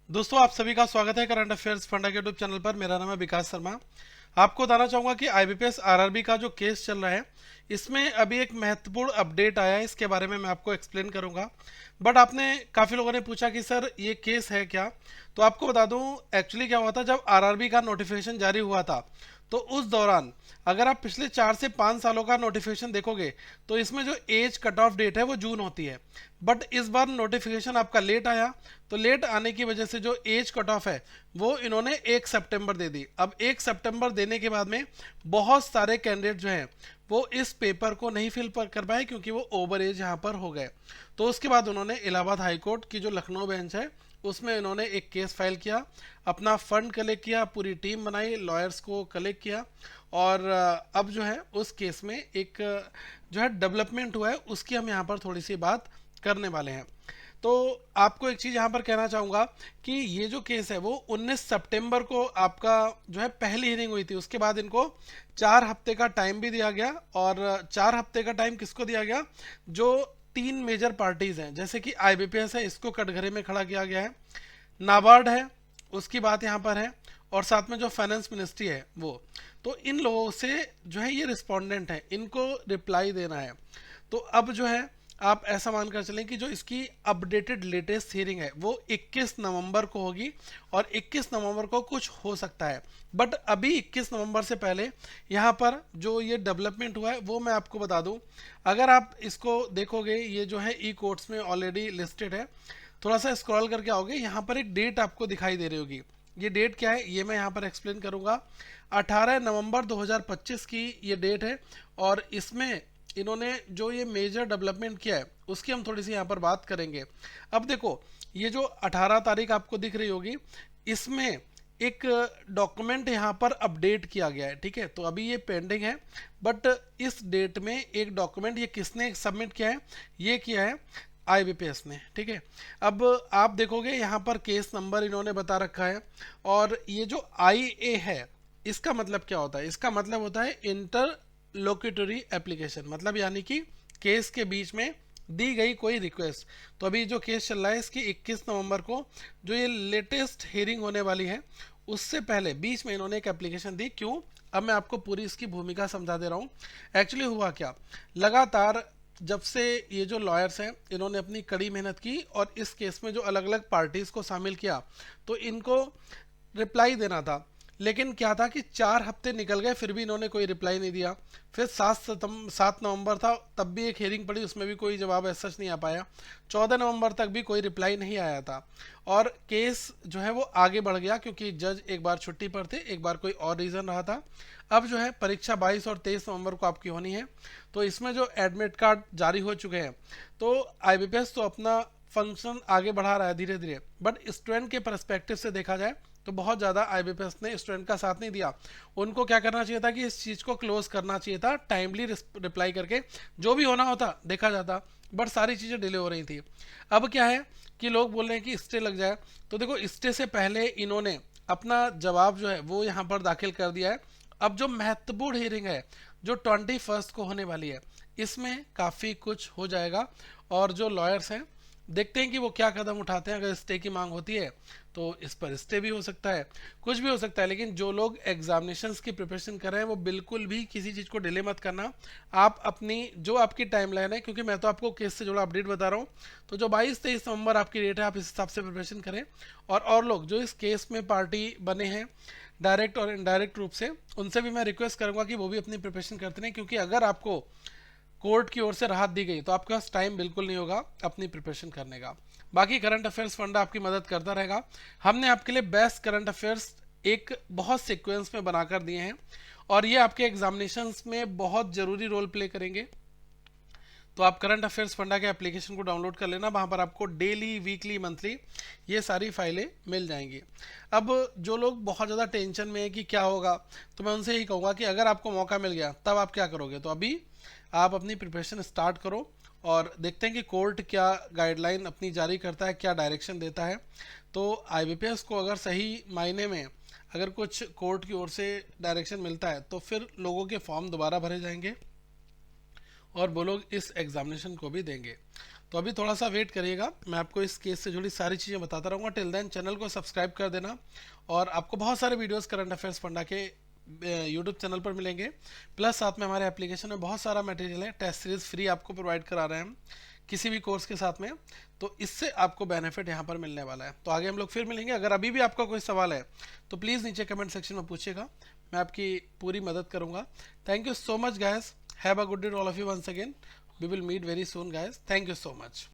दोस्तों, आप सभी का स्वागत है करंट अफेयर्स फंडा के यूट्यूब चैनल पर। मेरा नाम है विकास शर्मा। आपको बताना चाहूंगा कि आईबीपीएस आरआरबी का जो केस चल रहा है, इसमें अभी एक महत्वपूर्ण अपडेट आया है। इसके बारे में मैं आपको एक्सप्लेन करूंगा। बट आपने काफ़ी लोगों ने पूछा कि सर ये केस है क्या। तो आपको बता दूं, एक्चुअली क्या हुआ था, जब आरआरबी का नोटिफिकेशन जारी हुआ था तो उस दौरान अगर आप पिछले 4 से 5 सालों का नोटिफिकेशन देखोगे तो इसमें जो एज कट ऑफ डेट है वो जून होती है। बट इस बार नोटिफिकेशन आपका लेट आया, तो लेट आने की वजह से जो एज कट ऑफ है वो इन्होंने 1 सितंबर दे दी। अब 1 सितंबर देने के बाद में बहुत सारे कैंडिडेट जो हैं वो इस पेपर को नहीं फिल कर पाए, क्योंकि वो ओवर एज यहाँ पर हो गए। तो उसके बाद उन्होंने इलाहाबाद हाईकोर्ट की जो लखनऊ बेंच है उसमें इन्होंने एक केस फाइल किया, अपना फंड कलेक्ट किया, पूरी टीम बनाई, लॉयर्स को कलेक्ट किया। और अब जो है उस केस में एक जो है डेवलपमेंट हुआ है, उसकी हम यहाँ पर थोड़ी सी बात करने वाले हैं। तो आपको एक चीज़ यहाँ पर कहना चाहूँगा कि ये जो केस है वो 19 सितंबर को आपका जो है पहली हियरिंग हुई थी। उसके बाद इनको 4 हफ्ते का टाइम भी दिया गया। और 4 हफ्ते का टाइम किसको दिया गया? जो 3 मेजर पार्टीज हैं, जैसे कि आईबीपीएस है, इसको कटघरे में खड़ा किया गया है। नाबार्ड है, उसकी बात यहाँ पर है। और साथ में जो फाइनेंस मिनिस्ट्री है वो, तो इन लोगों से जो है ये रिस्पोंडेंट है, इनको रिप्लाई देना है। तो अब जो है आप ऐसा मानकर चलें कि जो इसकी अपडेटेड लेटेस्ट हियरिंग है वो 21 नवंबर को होगी। और 21 नवंबर को कुछ हो सकता है। बट अभी 21 नवंबर से पहले यहाँ पर जो ये डेवलपमेंट हुआ है वो मैं आपको बता दूं। अगर आप इसको देखोगे, ये जो है ई कोर्ट्स में ऑलरेडी लिस्टेड है। थोड़ा सा स्क्रॉल करके आओगे, यहाँ पर एक डेट आपको दिखाई दे रही होगी। ये डेट क्या है ये मैं यहाँ पर एक्सप्लेन करूंगा। 18 नवंबर 2025 की ये डेट है। और इसमें इन्होंने जो ये मेजर डेवलपमेंट किया है उसकी हम थोड़ी सी यहाँ पर बात करेंगे। अब देखो, ये जो 18 तारीख आपको दिख रही होगी, इसमें एक डॉक्यूमेंट यहाँ पर अपडेट किया गया है। ठीक है, तो अभी ये पेंडिंग है। बट इस डेट में एक डॉक्यूमेंट ये किसने सबमिट किया है? ये किया है आईबीपीएस ने। ठीक है, अब आप देखोगे यहाँ पर केस नंबर इन्होंने बता रखा है। और ये जो आई ए है, इसका मतलब क्या होता है? इसका मतलब होता है इंटरलोक्यूटरी एप्लीकेशन, मतलब यानी कि केस के बीच में दी गई कोई रिक्वेस्ट। तो अभी जो केस चल रहा है इसकी 21 नवंबर को जो ये लेटेस्ट हियरिंग होने वाली है, उससे पहले बीच में इन्होंने एक एप्लीकेशन दी। क्यों? अब मैं आपको पूरी इसकी भूमिका समझा दे रहा हूँ। एक्चुअली हुआ क्या, लगातार जब से ये जो लॉयर्स हैं इन्होंने अपनी कड़ी मेहनत की और इस केस में जो अलग अलग पार्टीज को शामिल किया, तो इनको रिप्लाई देना था। लेकिन क्या था कि 4 हफ्ते निकल गए, फिर भी इन्होंने कोई रिप्लाई नहीं दिया। फिर 7 नवंबर था, तब भी एक हियरिंग पड़ी, उसमें भी कोई जवाब ऐसा नहीं आ पाया। 14 नवंबर तक भी कोई रिप्लाई नहीं आया था। और केस जो है वो आगे बढ़ गया, क्योंकि जज एक बार छुट्टी पर थे, एक बार कोई और रीज़न रहा था। अब जो है परीक्षा 22 और 23 नवंबर को आपकी होनी है। तो इसमें जो एडमिट कार्ड जारी हो चुके हैं, तो आईबीपीएस तो अपना फंक्शन आगे बढ़ा रहा है धीरे धीरे। बट स्टूडेंट के परस्पेक्टिव से देखा जाए तो बहुत ज़्यादा आईबीपीएस ने स्टूडेंट का साथ नहीं दिया। उनको क्या करना चाहिए था कि इस चीज़ को क्लोज करना चाहिए था, टाइमली रिप्लाई करके जो भी होना होता देखा जाता। बट सारी चीज़ें डिले हो रही थी। अब क्या है कि लोग बोल रहे हैं कि स्टे लग जाए। तो देखो, स्टे से पहले इन्होंने अपना जवाब जो है वो यहाँ पर दाखिल कर दिया है। अब जो महत्वपूर्ण हियरिंग है जो 21 को होने वाली है, इसमें काफ़ी कुछ हो जाएगा। और जो लॉयर्स हैं, देखते हैं कि वो क्या कदम उठाते हैं। अगर स्टे की मांग होती है तो इस पर स्टे भी हो सकता है, कुछ भी हो सकता है। लेकिन जो लोग एग्जामिनेशंस की प्रिपरेशन कर रहे हैं वो बिल्कुल भी किसी चीज़ को डिले मत करना। आप अपनी जो आपकी टाइमलाइन है, क्योंकि मैं तो आपको केस से जुड़ा अपडेट बता रहा हूँ, तो जो 22-23 नवंबर आपकी डेट है आप इस हिसाब से प्रिपरेशन करें। और लोग जो इस केस में पार्टी बने हैं डायरेक्ट और इनडायरेक्ट रूप से, उनसे भी मैं रिक्वेस्ट करूंगा कि वो भी अपनी प्रिपरेशन करते रहें। क्योंकि अगर आपको कोर्ट की ओर से राहत दी गई तो आपके पास टाइम बिल्कुल नहीं होगा अपनी प्रिपरेशन करने का। बाकी करंट अफेयर्स फंडा आपकी मदद करता रहेगा। हमने आपके लिए बेस्ट करंट अफेयर्स एक बहुत सीक्वेंस में बनाकर दिए हैं, और ये आपके एग्जामिनेशंस में बहुत ज़रूरी रोल प्ले करेंगे। तो आप करंट अफेयर्स फंडा के एप्लीकेशन को डाउनलोड कर लेना, वहाँ पर आपको डेली, वीकली, मंथली ये सारी फाइलें मिल जाएंगी। अब जो लोग बहुत ज़्यादा टेंशन में है कि क्या होगा, तो मैं उनसे यही कहूँगा कि अगर आपको मौका मिल गया तब आप क्या करोगे। तो अभी आप अपनी प्रिपरेशन स्टार्ट करो और देखते हैं कि कोर्ट क्या गाइडलाइन अपनी जारी करता है, क्या डायरेक्शन देता है। तो आईबीपीएस को अगर सही मायने में अगर कुछ कोर्ट की ओर से डायरेक्शन मिलता है तो फिर लोगों के फॉर्म दोबारा भरे जाएंगे और वो लोग इस एग्जामिनेशन को भी देंगे। तो अभी थोड़ा सा वेट करिएगा, मैं आपको इस केस से जुड़ी सारी चीज़ें बताता रहूँगा। टिल देन चैनल को सब्सक्राइब कर देना, और आपको बहुत सारे वीडियोस करंट अफेयर्स फंडा के यूट्यूब चैनल पर मिलेंगे। प्लस साथ में हमारे एप्लीकेशन में बहुत सारा मटेरियल है, टेस्ट सीरीज फ्री आपको प्रोवाइड करा रहे हैं हम किसी भी कोर्स के साथ में। तो इससे आपको बेनिफिट यहाँ पर मिलने वाला है। तो आगे हम लोग फिर मिलेंगे। अगर अभी भी आपका कोई सवाल है तो प्लीज़ नीचे कमेंट सेक्शन में पूछिएगा, मैं आपकी पूरी मदद करूँगा। Thank you so much guys, have a good day all of you once again, we will meet very soon guys, thank you so much.